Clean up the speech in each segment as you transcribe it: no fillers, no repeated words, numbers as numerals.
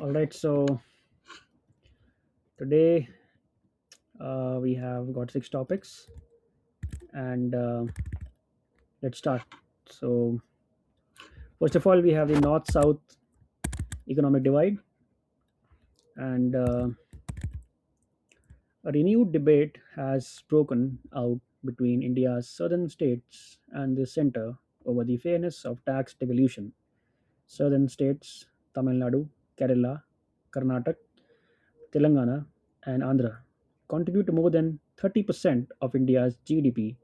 All right, so today we have got six topics, and let's start. So, first of all, we have the North South economic divide, and a renewed debate has broken out between India's southern states and the center over the fairness of tax devolution. Southern states, Tamil Nadu, Kerala, Karnataka, Telangana, and Andhra contribute to more than 30% of India's GDP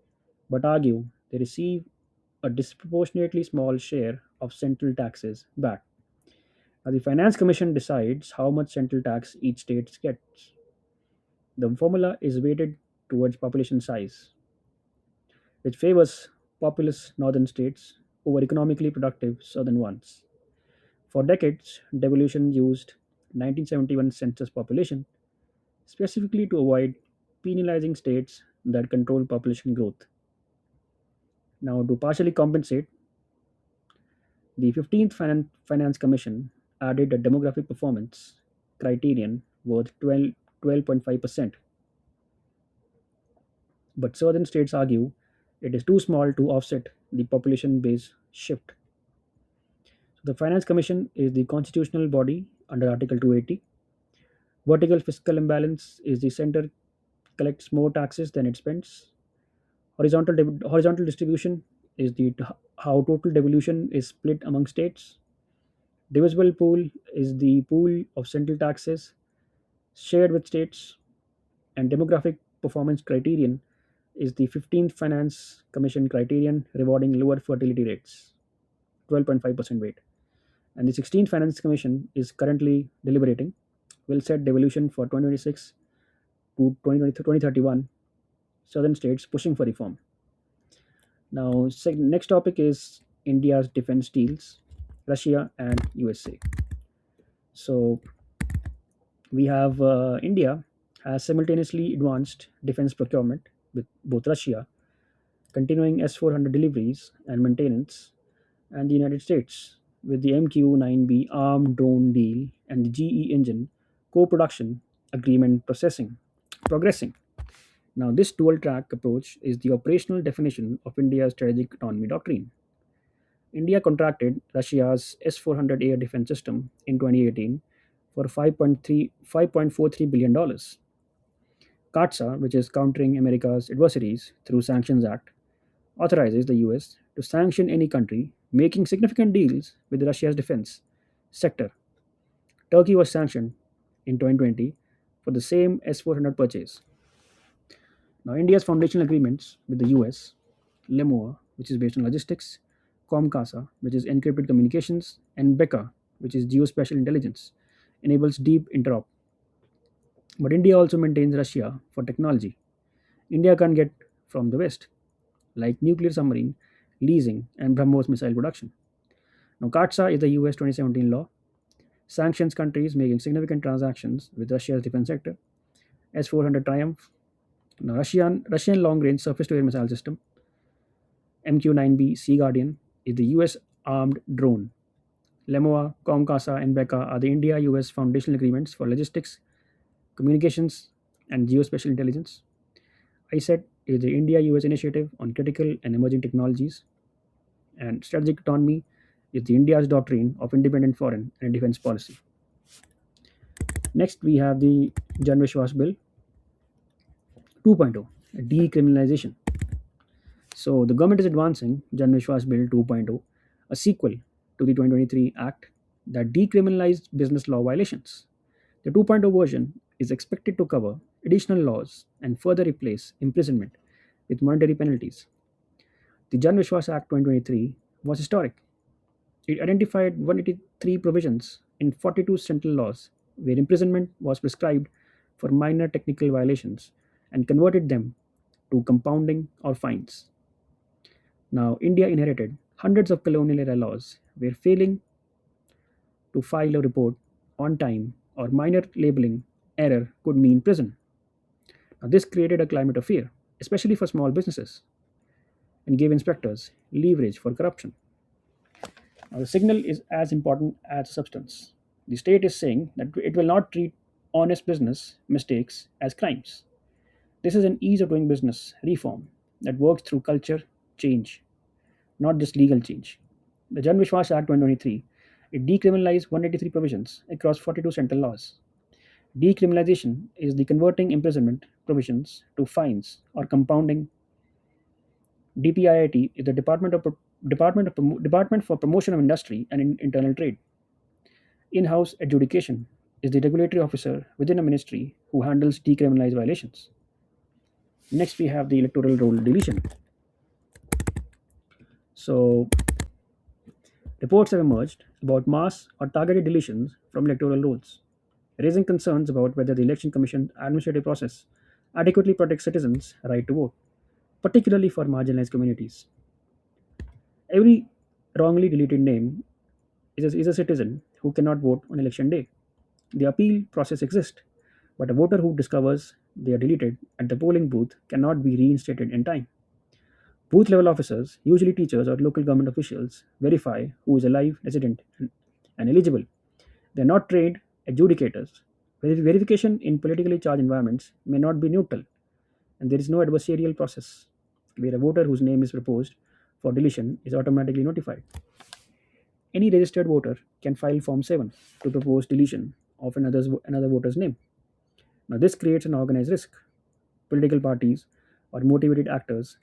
but argue they receive a disproportionately small share of central taxes back. Now, the Finance Commission decides how much central tax each state gets. The formula is weighted towards population size, which favors populous northern states over economically productive southern ones. For decades, devolution used 1971 census population specifically to avoid penalizing states that control population growth. Now, to partially compensate, the 15th Finance Commission added a demographic performance criterion worth 12.5%, but southern states argue it is too small to offset the population base shift. So the Finance Commission is the constitutional body under Article 280. Vertical fiscal imbalance is the center collects more taxes than it spends. Horizontal distribution is the how total devolution is split among states. Divisible pool is the pool of central taxes shared with states, and demographic performance criterion is the 15th Finance Commission criterion rewarding lower fertility rates, 12.5% weight. And the 16th Finance Commission is currently deliberating, will set devolution for 2026 to 2031, southern states pushing for reform. Now, next topic is India's defense deals, Russia and USA. So, we have India has simultaneously advanced defense procurement with both Russia, continuing S-400 deliveries and maintenance, and the United States with the MQ-9B armed drone deal and the GE engine co-production agreement progressing. Now, this dual-track approach is the operational definition of India's strategic autonomy doctrine. India contracted Russia's S-400 air defense system in 2018 for $5.43 billion. CATSA, which is Countering America's Adversaries through Sanctions Act, authorizes the US to sanction any country making significant deals with Russia's defense sector. Turkey was sanctioned in 2020 for the same S-400 purchase. Now, India's foundational agreements with the US, LEMOA, which is based on logistics, COMCASA, which is encrypted communications, and BECA, which is geospatial intelligence, enables deep interop. But India also maintains Russia for technology. India can get from the West, like nuclear submarine, leasing, and BrahMos missile production. Now, CATSA is the US 2017 law, sanctions countries making significant transactions with Russia's defense sector. S-400 Triumph. Now, Russian long-range surface-to-air missile system, MQ-9B Sea Guardian, is the US armed drone. LEMOA, COMCASA, and BECA are the India-US foundational agreements for logistics, communications, and geospatial intelligence. ISET is the India-US initiative on critical and emerging technologies, and strategic autonomy is the India's doctrine of independent foreign and defense policy. Next, we have the Jan Vishwas Bill 2.0, decriminalization. So, the government is advancing Jan Vishwas Bill 2.0, a sequel to the 2023 Act that decriminalized business law violations. The 2.0 version is expected to cover additional laws and further replace imprisonment with monetary penalties. The Jan Vishwas Act 2023 was historic. It identified 183 provisions in 42 central laws where imprisonment was prescribed for minor technical violations and converted them to compounding or fines. Now, India inherited hundreds of colonial era laws where failing to file a report on time or minor labeling error could mean prison. Now, this created a climate of fear, especially for small businesses, and gave inspectors leverage for corruption. Now, the signal is as important as the substance. The state is saying that it will not treat honest business mistakes as crimes. This is an ease of doing business reform that works through culture change, not just legal change. The Jan Vishwas Act 2023, it decriminalized 183 provisions across 42 central laws. Decriminalization is the converting imprisonment provisions to fines or compounding. DPIIT is the Department for Promotion of Industry and Internal Trade. In-house adjudication is the regulatory officer within a ministry who handles decriminalized violations. Next, we have the electoral roll deletion. So, reports have emerged about mass or targeted deletions from electoral rolls, raising concerns about whether the Election Commission administrative process adequately protects citizens' right to vote, particularly for marginalized communities. Every wrongly deleted name is a citizen who cannot vote on election day. The appeal process exists, but a voter who discovers they are deleted at the polling booth cannot be reinstated in time. Booth level officers, usually teachers or local government officials, verify who is alive, resident, and eligible. They are not trained adjudicators. Verification in politically charged environments may not be neutral, and there is no adversarial process where a voter whose name is proposed for deletion is automatically notified. Any registered voter can file Form 7 to propose deletion of another voter's name. Now, this creates an organized risk. Political parties or motivated actors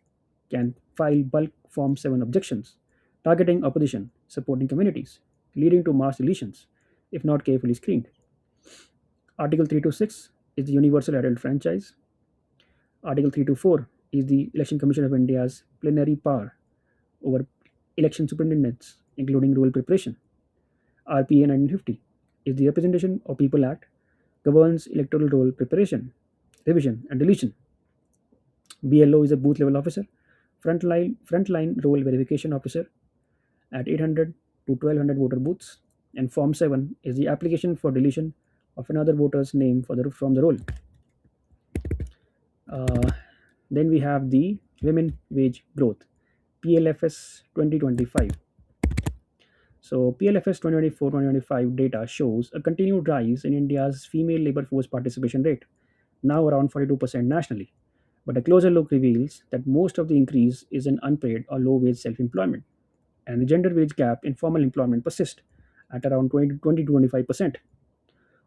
can file bulk Form 7 objections, targeting opposition supporting communities, leading to mass deletions if not carefully screened. Article 326 is the universal adult franchise. Article 324 is the Election Commission of India's plenary power over election superintendents, including rule preparation. RPA 1950 is the Representation of People Act, governs electoral roll preparation, revision, and deletion. BLO is a booth level officer, frontline roll verification officer at 800 to 1200 voter booths, and Form 7 is the application for deletion of another voter's name from the roll. Uh, then we have the women wage growth, PLFS 2025. So PLFS 2024-2025 data shows a continued rise in India's female labor force participation rate, now around 42% nationally. But a closer look reveals that most of the increase is in unpaid or low wage self employment, and the gender wage gap in formal employment persists at around 20 to 25%.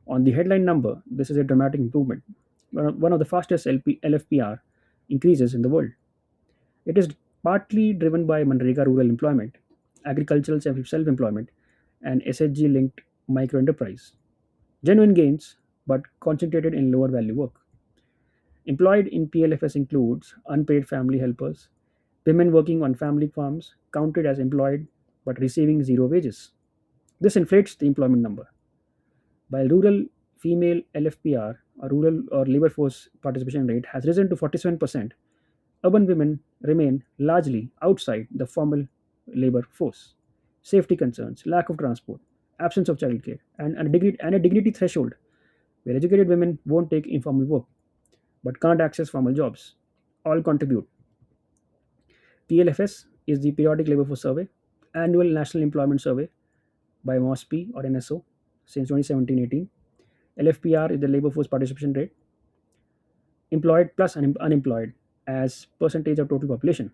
On the headline number, this is a dramatic improvement, one of the fastest LFPR increases in the world. It is partly driven by Manrega rural employment, agricultural self employment, and SHG linked micro enterprise. Genuine gains, but concentrated in lower value work. Employed in PLFS includes unpaid family helpers, women working on family farms counted as employed but receiving zero wages. This inflates the employment number. While rural female LFPR or rural or labor force participation rate has risen to 47%, urban women remain largely outside the formal labor force. Safety concerns, lack of transport, absence of childcare, and a dignity threshold where educated women won't take informal work but can't access formal jobs. All contribute. PLFS is the Periodic Labor Force Survey, annual National Employment Survey by MOSP or NSO since 2017-18. LFPR is the labor force participation rate, employed plus unemployed as percentage of total population.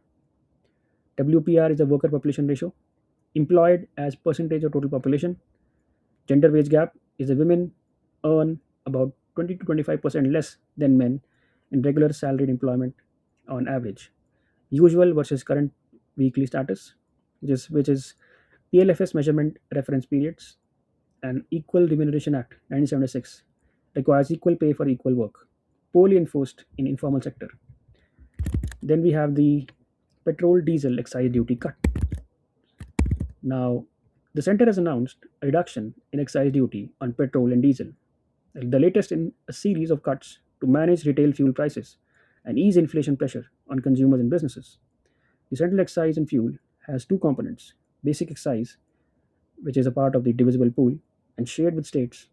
WPR is the worker population ratio, employed as percentage of total population. Gender wage gap is the women earn about 20 to 25% less than men in regular salaried employment on average. Usual versus current weekly status, which is PLFS measurement reference periods, and Equal Remuneration Act 1976 requires equal pay for equal work, poorly enforced in informal sector. Then we have the petrol diesel excise duty cut. Now, the center has announced a reduction in excise duty on petrol and diesel, the latest in a series of cuts to manage retail fuel prices and ease inflation pressure on consumers and businesses. The central excise and fuel has two components: basic excise, which is a part of the divisible pool and shared with states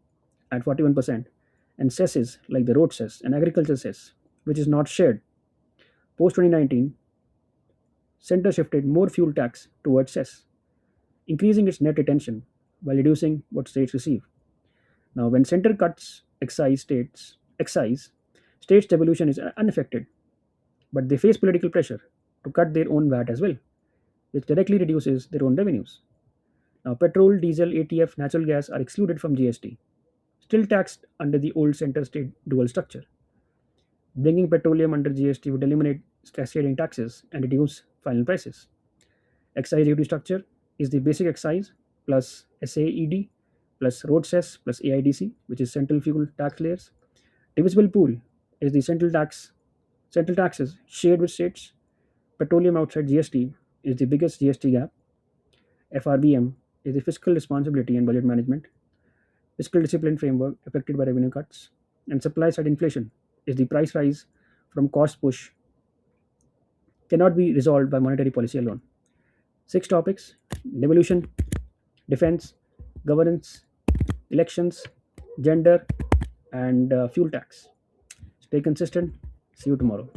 at 41%, and cesses like the road cess and agricultural cess, which is not shared. Post 2019, center shifted more fuel tax towards cess, increasing its net retention while reducing what states receive. Now, when center cuts excise, states devolution is unaffected, but they face political pressure to cut their own VAT as well, which directly reduces their own revenues. Now, petrol, diesel, ATF, natural gas are excluded from GST, still taxed under the old center state dual structure. Bringing petroleum under GST would eliminate cascading taxes and reduce final prices. Excise duty structure is the basic excise plus SAED plus road cess plus AIDC, which is central fuel tax layers. Divisible pool is the central taxes shared with states. Petroleum outside GST is the biggest GST gap. FRBM is the fiscal responsibility and budget management. Fiscal discipline framework affected by revenue cuts. And supply side inflation is the price rise from cost push cannot be resolved by monetary policy alone. Six topics: devolution, defense, governance, elections, gender, and fuel tax. Stay consistent. See you tomorrow.